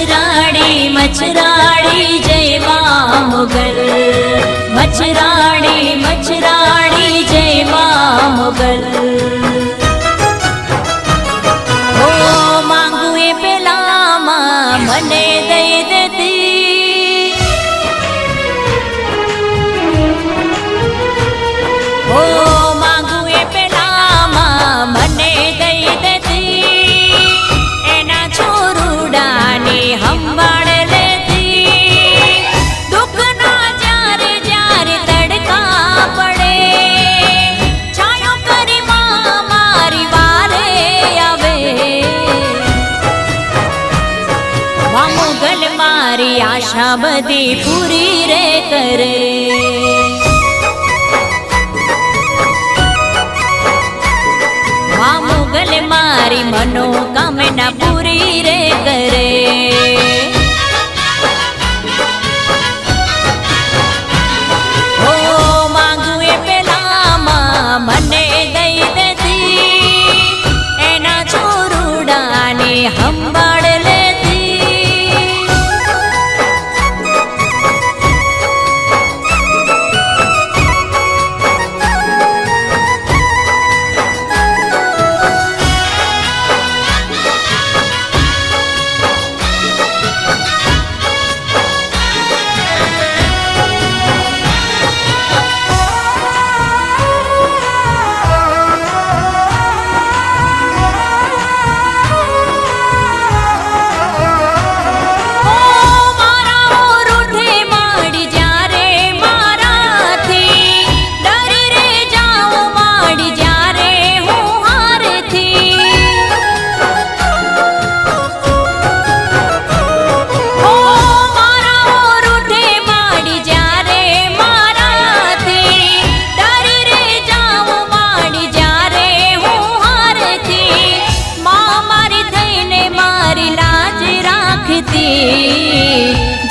મચ્છરાણી મચ્છરાણી જય મા મોગલ, મચ્છરાણી મચ્છરાણી જય મા મોગલ. ઓ માંગુ એ પેલામાં મને દઈ દેતી, ઓ માંગુ એ પેલામાં મને દઈ દેતી, એના છોરુડાને સંભાળ લેતી. દુઃખના જ્યારે જ્યારે તડકા પડે, છાયો કરી માં મારી વારે આવે. મા મોગલ મારી આશા બધી પૂરી રે કરે, મા મોગલ મારી મનોકામના પૂરી રે કરે. ઓ માંગુ એ પેલામાં મને દઈ દેતી, એના છોરુડાને સંભાળ લેતી.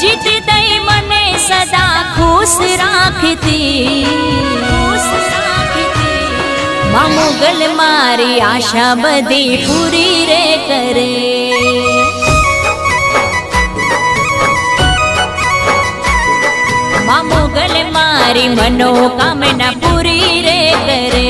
જીત દઈ મને સદા ખુશ રાખતી. મા મોગલ મારી આશા બધી પૂરી રે કરે, મા મોગલ મારી મનોકામના પૂરી રે કરે.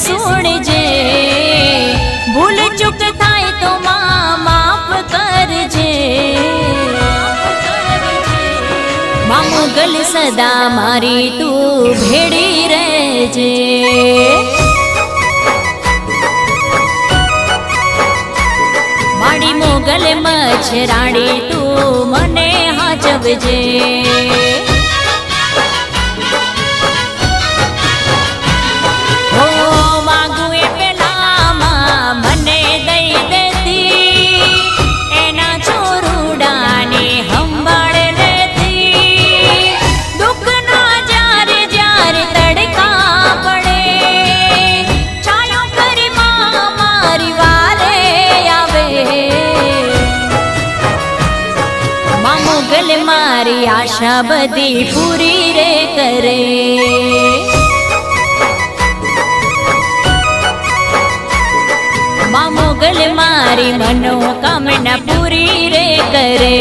સુણજે ભૂલ ચૂક થાય તો માફ કરજે. મા મોગલ સદા મારી તું ભેડી રહેજે, મારી મોગલ મચ્છરાણી તું મને હાચવજે. મારી આશા બધી પૂરી રે કરે, મા મોગલ મારી મનોકામના પૂરી રે કરે.